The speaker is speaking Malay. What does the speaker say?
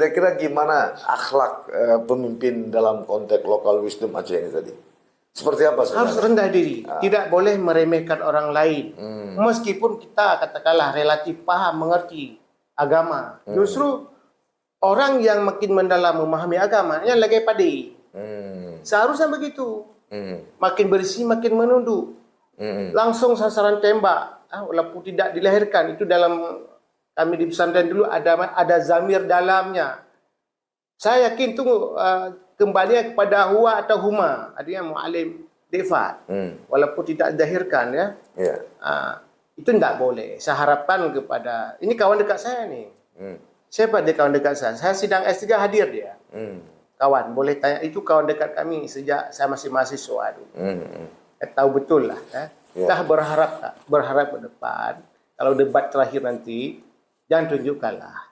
Kira-kira gimana akhlak pemimpin dalam konteks lokal wisdom Aceh ini tadi? Seperti apa sebenarnya? Harus rendah diri, tidak boleh meremehkan orang lain. Meskipun kita katakanlah relatif paham, mengerti agama. Justru orang yang makin mendalam memahami agama, yang lagi padi. Seharusnya begitu. Makin bersih, makin menunduk. Langsung sasaran tembak. Walaupun tidak dilahirkan, itu dalam kami di pesantren dulu ada zamir dalamnya. Saya yakin itu kembali kepada huwa atau huma, artinya mu'alim defat. Walaupun tidak dilahirkan ya. Itu tidak boleh. Saya harapkan kepada, ini kawan dekat saya nih. Siapa dia kawan dekat saya? Saya sidang S3 hadir dia. Kawan, boleh tanya, itu kawan dekat kami sejak saya masih mahasiswa dulu. Tahu betul lah. Dah berharap ke depan, kalau debat terakhir nanti, jangan tunjukkanlah